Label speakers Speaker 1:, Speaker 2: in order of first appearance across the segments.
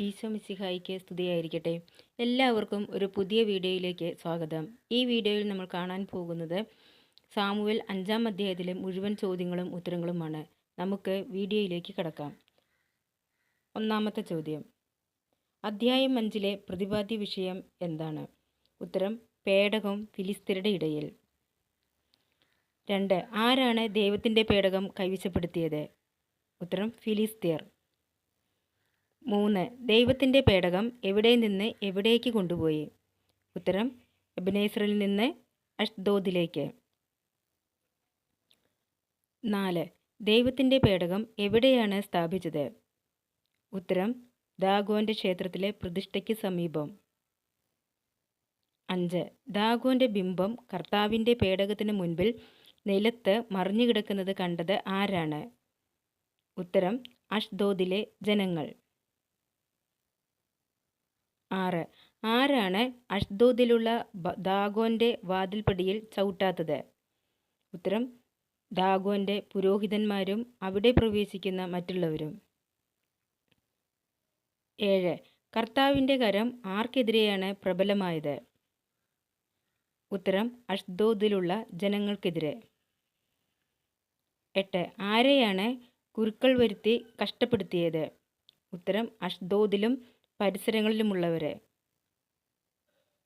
Speaker 1: ഈശോ മിശിഹായിക്ക് സ്തുതിയായിരിക്കട്ടെ. എല്ലാവർക്കും ഒരു പുതിയ വീഡിയോയിലേക്ക് സ്വാഗതം. ഈ വീഡിയോയിൽ നമ്മൾ കാണാൻ പോകുന്നത് സാമുവേൽ 5-ാം അധ്യായത്തിലെ മുഴുവൻ ചോദ്യങ്ങളും ഉത്തരങ്ങളുമാണ്. നമുക്ക് വീഡിയോയിലേക്ക് കടക്കാം. ഒന്നാമത്തെ ചോദ്യം, അധ്യായം 5-ലെ പ്രതിപാദ്യ വിഷയം എന്താണ്? ഉത്തരം, പേടകം ഫിലിസ്ത്യരുടെ ഇടയിൽ. 2. ആരാണ് ദൈവത്തിൻ്റെ പേടകം കൈവശപ്പെടുത്തിയത്? ഉത്തരം, ഫിലിസ്ത്യർ. 3. ദൈവത്തിൻ്റെ പേടകം എവിടെ നിന്ന് എവിടേക്ക് കൊണ്ടുപോയി? ഉത്തരം, എബനേസറിൽ നിന്ന് അഷ്ദോദിലേക്ക്. 4. ദൈവത്തിൻ്റെ പേടകം എവിടെയാണ് സ്ഥാപിച്ചത്? ഉത്തരം, ദാഗോൻ്റെ ക്ഷേത്രത്തിലെ പ്രതിഷ്ഠയ്ക്ക് സമീപം. 5. ദാഗോൻ്റെ ബിംബം കർത്താവിൻ്റെ പേടകത്തിന് മുൻപിൽ നിലത്ത് മറിഞ്ഞുകിടക്കുന്നത് കണ്ടത് ആരാണ്? ഉത്തരം, അഷ്ദോദിലെ ജനങ്ങൾ. 6. ആരാണ് അഷ്ദോദിലുള്ള ദാഗോൻ്റെ വാതിൽപ്പടിയിൽ ചവിട്ടാത്തത്? ഉത്തരം, ദാഗോൻ്റെ പുരോഹിതന്മാരും അവിടെ പ്രവേശിക്കുന്ന മറ്റുള്ളവരും. 7. കർത്താവിൻ്റെ കരം ആർക്കെതിരെയാണ് പ്രബലമായത്? ഉത്തരം, അഷ്ദോദിലുള്ള ജനങ്ങൾക്കെതിരെ. 8. ആരെയാണ് കുരുക്കൾ വരുത്തി കഷ്ടപ്പെടുത്തിയത്? ഉത്തരം, അഷ്ദോദിലും പരിസരങ്ങളിലുമുള്ളവരെ.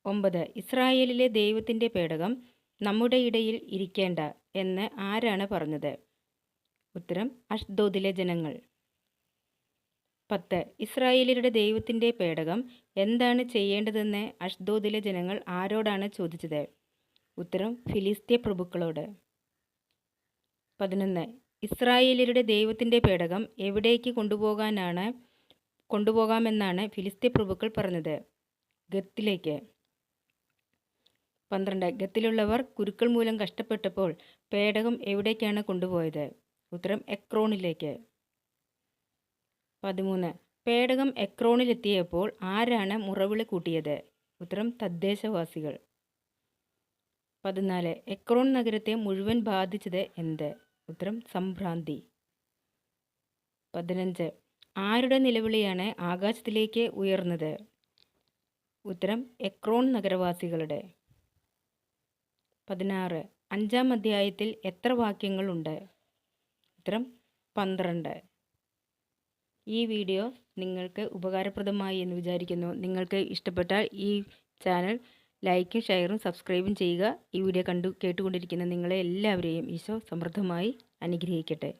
Speaker 1: 9. ഇസ്രായേലിലെ ദൈവത്തിൻ്റെ പേടകം നമ്മുടെ ഇടയിൽ ഇരിക്കേണ്ട എന്ന് ആരാണ് പറഞ്ഞത്? ഉത്തരം, അഷ്ദോദിലെ ജനങ്ങൾ. 10. ഇസ്രായേലിയുടെ ദൈവത്തിൻ്റെ പേടകം എന്താണ് ചെയ്യേണ്ടതെന്ന് അഷ്ദോദിലെ ജനങ്ങൾ ആരോടാണ് ചോദിച്ചത്? ഉത്തരം, ഫിലിസ്ത്യ പ്രഭുക്കളോട്. 11. ഇസ്രായേലിയുടെ ദൈവത്തിൻ്റെ പേടകം എവിടേക്ക് കൊണ്ടുപോകാമെന്നാണ് ഫിലിസ്ത്യ പ്രഭുക്കൾ പറഞ്ഞത്? ഗത്തിലേക്ക്. 12. ഗത്തിലുള്ളവർ കുരുക്കൾ മൂലം കഷ്ടപ്പെട്ടപ്പോൾ പേടകം എവിടേക്കാണ് കൊണ്ടുപോയത്? ഉത്തരം, എക്രോണിലേക്ക്. 13. പേടകം എക്രോണിലെത്തിയപ്പോൾ ആരാണ് മുറവിളി കൂട്ടിയത്? ഉത്തരം, തദ്ദേശവാസികൾ. 14. എക്രോൺ നഗരത്തെ മുഴുവൻ ബാധിച്ചത് എന്ത്? ഉത്തരം, സംഭ്രാന്തി. 15. ആരുടെ നിലവിളിയാണ് ആകാശത്തിലേക്ക് ഉയർന്നത്? ഉത്തരം, എക്രോൺ നഗരവാസികളുടെ. 16. 5-ാം അധ്യായത്തിൽ എത്ര വാക്യങ്ങളുണ്ട്? ഉത്തരം, 12. ഈ വീഡിയോ നിങ്ങൾക്ക് ഉപകാരപ്രദമായി എന്ന് വിചാരിക്കുന്നു. നിങ്ങൾക്ക് ഇഷ്ടപ്പെട്ടാൽ ഈ ചാനൽ ലൈക്കും ഷെയറും സബ്സ്ക്രൈബും ചെയ്യുക. ഈ വീഡിയോ കേട്ടുകൊണ്ടിരിക്കുന്ന നിങ്ങളെ എല്ലാവരെയും ഈശോ സമൃദ്ധമായി അനുഗ്രഹിക്കട്ടെ.